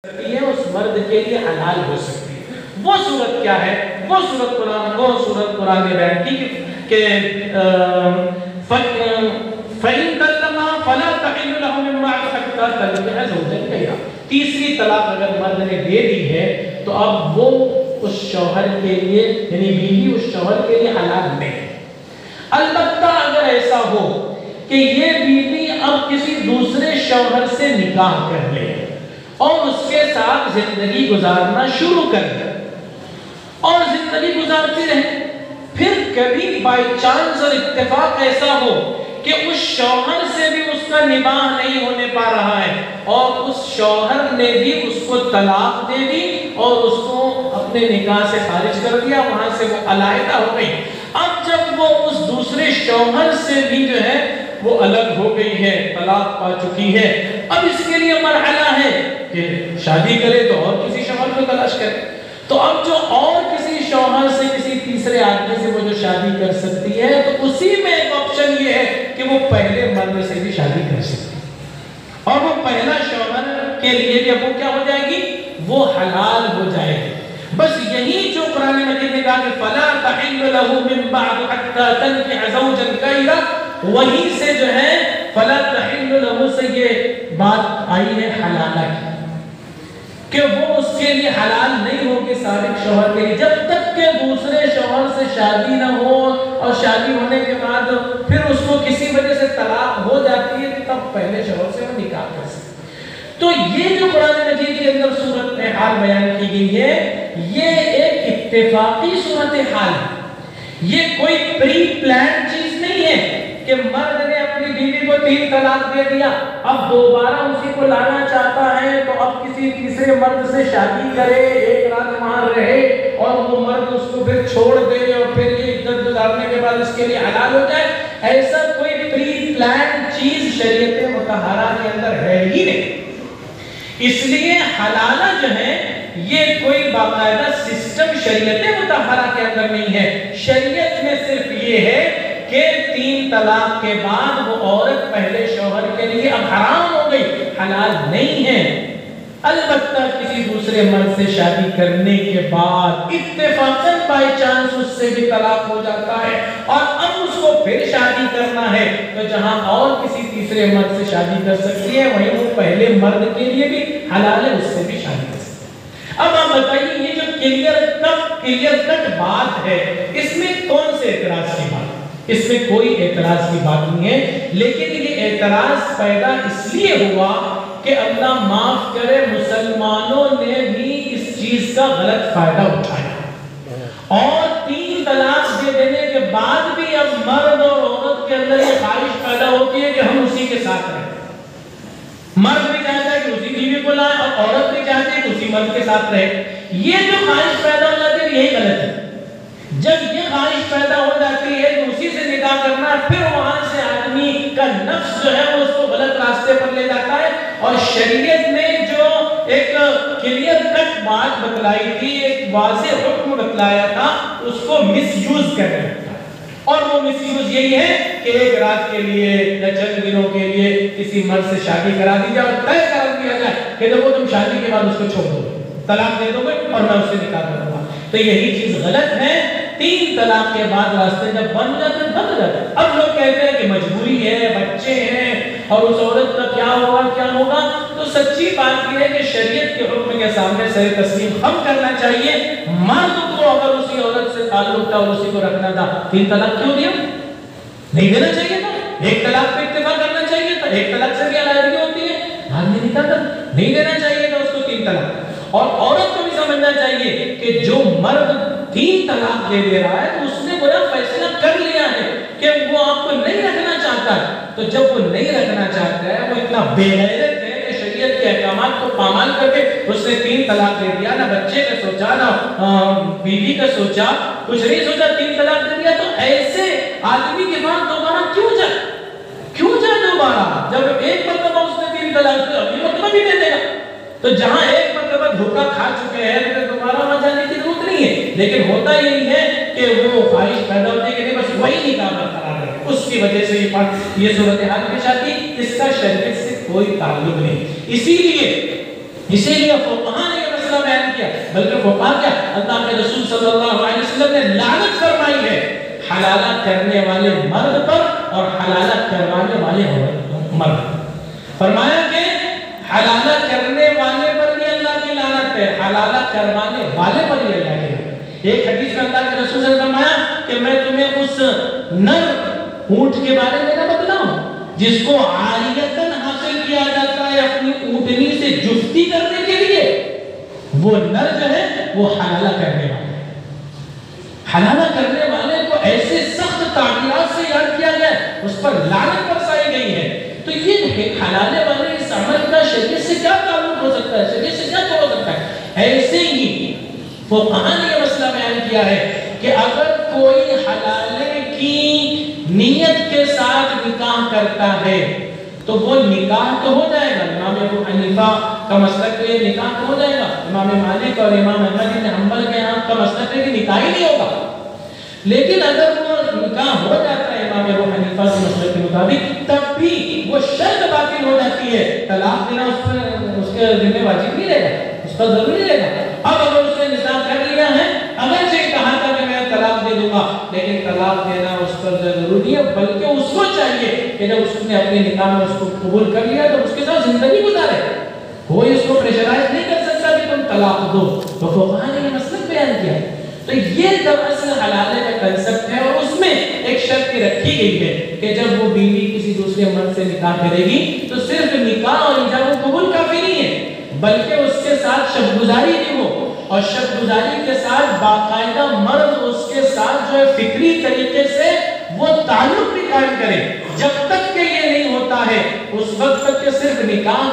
سکتی ہے اس مرد کے لیے حلال ہو سکتی ہے۔ وہ صورت کیا ہے؟ وہ صورت قرآن نے بیان کی کہ فَإِن طَلَّقَهَا فَلَا تَحِلُّ لَهُ مِن بَعْدُ حَتَّى تَنكِحَ زَوْجًا غَيْرَهُ۔ تیسری طلاق اگر مرد نے دے دی ہے تو اب وہ اس شوہر کے لیے یعنی بیوی اس شوہر کے لیے حلال نہیں۔ البتہ اگر ایسا ہو کہ یہ بیوی اب کسی دوسرے شوہر سے نکاح کر لے اور اس کے ساتھ زندگی گزارنا شروع کر دے اور زندگی گزارتی رہے، پھر کبھی بائی چانس اور اتفاق ایسا ہو کہ اس شوہر سے بھی اس کا نکاح نہیں ہونے پا رہا ہے اور اس شوہر نے بھی اس کو طلاق دے دی اور اس کو اپنے نکاح سے خارج کر دیا، وہاں سے وہ علیحدہ ہو گئی۔ اب جب وہ اس دوسرے شوہر سے بھی جو ہے وہ الگ ہو گئی ہے، طلاق پا چکی ہے، اب اس کے لیے مرحلہ ہے کہ شادی کرے تو اور کسی شوہر کو تلاش کرے۔ تو اب جو اور کسی شوہر سے کسی تیسرے آدمی سے وہ جو شادی کر سکتی ہے تو اسی میں ایک آپشن یہ ہے کہ وہ پہلے مرد سے بھی شادی کر سکتی ہے اور وہ پہلا شوہر کے لیے کہ وہ کیا ہو جائے گی؟ وہ حلال ہو جائے گی۔ بس یہی جو قرآن مجید نے کہا کہ فَلَا تَحِلُّ لَهُ مِن بَعْدُ حَتَّى تَنكِحَ زَوْجًا غَيْرَهُ، وہیں سے جو ہے فَلَا تَحِلُّ لَهُ سے یہ بات آئی ہے حلالہ کی کہ وہ اس کے لیے حلال نہیں ہوگی سابق شوہر کے لیے جب تک کہ دوسرے شوہر سے شادی نہ ہو، اور شادی ہونے کے بعد پھر اس کو کسی وجہ سے طلاق ہو جاتی ہے تب پہلے شوہر سے وہ نکاح کر سکتے۔ تو یہ جو قرآن مجید کے اندر صورت حال بیان کی گئی ہے یہ ایک اتفاقی صورت حال ہے، یہ کوئی پری پلان چیز نہیں ہے کہ مرد نے اپنی بیوی کو 3 طلاق دے دیا، اب دوبارہ اسی کو لانا چاہتا ہے تو اب کسی تیسرے مرد سے شادی کرے، ایک رات وہاں رہے اور وہ مرد اس کو پھر چھوڑ دے اور پھر یہ عدت گزارنے کے بعد اس کے لیے حلال ہو جائے، ایسا کوئی پری پلان چیز شریعت مطہرہ کے اندر ہے ہی نہیں۔ اس لیے حلالہ جو ہے یہ کوئی باقاعدہ سسٹم شریعت مطہرہ کے اندر نہیں ہے۔ شریعت میں صرف یہ ہے کہ 3 طلاق کے بعد وہ عورت پہلے شوہر کے لیے اب حرام ہو گئی، حلال نہیں ہے۔ البتہ کسی دوسرے مرد سے شادی کرنے کے بعد اتفاقاً بائی چانس اس سے بھی طلاق ہو جاتا ہے اور اب اس کو پھر شادی کرنا ہے تو جہاں اور کسی تیسرے مرد سے شادی کر سکتی ہے وہیں وہ پہلے مرد کے لیے بھی حلال ہے، اس سے بھی شادی کر سکتی ہے۔ اب آپ بتائیے یہ جو کلیئر کٹ بات ہے اس میں کون سے اعتراض کی بات ہے؟ اس میں کوئی اعتراض کی بات نہیں ہے، لیکن یہ اعتراض پیدا اس لیے ہوا کہ اللہ معاف کرے مسلمانوں نے بھی اس چیز کا غلط فائدہ اٹھایا اور 3 طلاق دے دینے کے بعد بھی اب مرد اور عورت کے اندر یہ خواہش پیدا ہوتی ہے کہ ہم اسی کے ساتھ رہیں۔ مرد بھی چاہتا ہے کہ اسی بیوی کو لائیں اور عورت بھی چاہتی ہے کہ اسی مرد کے ساتھ رہے۔ یہ جو خواہش پیدا ہو جاتی ہے یہی غلط ہے۔ جب یہ خواہش پیدا ہو جاتی ہے کہ اسی سے نکاح کرنا ہے پھر وہاں سے آدمی کا نفس جو ہے وہ اس کو غلط راستے پر لے جاتا ہے اور شریعت نے جو ایک کلیئر کٹ بات بتلائی تھی، ایک واضح حکم بتلایا تھا، اس کو مس یوز کر رہا ہے اور وہ مس یوز یہی ہے کہ ایک رات کے لیے یا چند دنوں کے لیے کسی مرد سے شادی کرا دی جائے اور طے کر دیا جائے کہ دیکھو تم شادی کے بعد اس کو چھوڑ دو، طلاق دے دو گے اور میں اس سے نکاح کروں گا۔ تو یہی چیز غلط ہے۔ 3 طلاق کے بعد راستے جب بند جاتے ہیں بند جاتے ہیں۔ اب لوگ کہتے ہیں کہ مجبوری ہے، بچے ہیں اور اس عورت کا کیا ہوگا، تو سچی بات یہ ہے کہ شریعت کے حکم کے سامنے سر تسلیم خم کرنا چاہیے۔ مرد کو اگر اسی عورت سے تعلق تھا اور اسی کو رکھنا تھا 3 طلاق کیوں دیا؟ نہیں دینا چاہیے تھا، 1 طلاق پہ اتفاق کرنا چاہیے تھا، 1 طلاق سے بھی علیحدگی ہوتی ہے، بعد میں نکاح کر نہیں دینا چاہیے تھا اس کو 3 طلاق۔ اور عورت کو بھی سمجھنا چاہیے کہ جو مرد 3 طلاق دے رہا ہے تو اس نے بڑا فیصلہ کر لیا ہے کہ وہ آپ کو نہیں رکھنا چاہتا ہے، تو جب وہ نہیں رکھنا چاہتا ہے وہ اتنا بے غیرت ہے کہ شریعت کے احکامات کو پامال کر کے اس نے 3 طلاق دے دیا، نہ بچے کا سوچا نہ بیوی کا سوچا، کچھ نہیں سوچا، 3 طلاق دے دیا۔ تو ایسے آدمی کے بعد دوبارہ کیوں جائے دوبارہ؟ جب ایک مرتبہ اس نے 3 طلاق دیا اگلی مرتبہ بھی دے دے گا، تو جہاں ایک مرتبہ دھوکہ کھا چکے ہیں تو دوبارہ وہاں جانے کی ضرورت نہیں ہے۔ لیکن ہوتا یہی ہے کہ وہ خواہش پیدا ہوتی ہے کہ نہیں بس وہی نکاح برقرار رہے، اس کی وجہ سے یہ صورتحال پیش آتی، اس کا شریعت سے کوئی تعلق نہیں۔ اسی لیے اسی لیے فقہاء نے یہ مسئلہ بیان کیا، بلکہ فقہاء کیا، اللہ کے رسول صلی اللہ علیہ وسلم نے لعنت فرمائی ہے حلالہ کرنے والے مرد پر اور حلالہ کروانے والے مرد پر۔ فرمایا کہ حلالہ کرنے والے پر بھی اللہ کی لعنت ہے، حلالہ کروانے والے پر بھی اللہ کی لعنت ہے۔ ایک حدیث میں اللہ کے رسول نے فرمایا کہ میں تمہیں اس نر اونٹ کے بارے میں نہ بتلاؤں جس کو عاریتاً حاصل کیا جاتا ہے اپنی اونٹنی سے جفتی کرنے کے لیے، وہ نر جو ہے وہ حلالہ کرنے والا ہے۔ حلالہ کرنے والے کو ایسے سخت تعبیرات سے یاد کیا گیا ہے، اس پر لعنت برسائی گئی ہے۔ تو یہ حلالے والے اس عمل کا شریعت سے کیا تعلق ہو سکتا ہے، شریعت سے کیا ہو سکتا ہے؟ ایسے ہی فقہاء نے یہ مسئلہ بیان کیا ہے کہ اگر کوئی حلالے کی نیت کے ساتھ نکاح کرتا ہے تو وہ نکاح تو ہو جائے گا، امام ابو حنیفہ کا مسلک ہے نکاح تو ہو جائے گا، امام مالک اور امام احمد بن حنبل کے یہاں کا مسلک ہے کہ نکاح ہی نہیں ہوگا۔ لیکن اگر وہ نکاح ہو جاتا ہے امام ابو حنیفہ کے مسلک کے مطابق، تب بھی وہ شرط باطل ہو جاتی ہے، طلاق دینا اس کے ذمہ واجب نہیں رہے گا، اس پر ضروری رہے گا۔ اب اگر اس نے نکاح کر لیا ہے، اگر سے کہا تھا کہ میں طلاق دے دوں گا، لیکن طلاق دینا اس پر ضروری ہے، بلکہ اس کو چاہیے کہ جب اس نے اپنے نکاح میں اس کو قبول کر لیا تو اس کے ساتھ زندگی گزارے، کوئی اس کو پریشرائز نہیں کر سکتا کہ تم طلاق دو۔ تو فقہاء نے یہ مسئلہ بیان کیا ہے۔ تو یہ دراصل حلالے کا کنسپٹ ہے، اور اس میں ایک شرط رکھی گئی ہے کہ جب وہ بیوی کسی دوسرے مرد سے نکاح کرے گی تو صرف نکاح اور ایجاب و قبول کافی نہیں ہے، بلکہ اس کے ساتھ شب گزاری بھی ہو، اور شب گزاری کے ساتھ باقاعدہ مرد اس کے ساتھ جو ہے فکری طریقے سے وہ تعلق بھی قائم کرے۔ جب تک کہ یہ نہیں ہوتا ہے اس وقت تک کہ صرف نکاح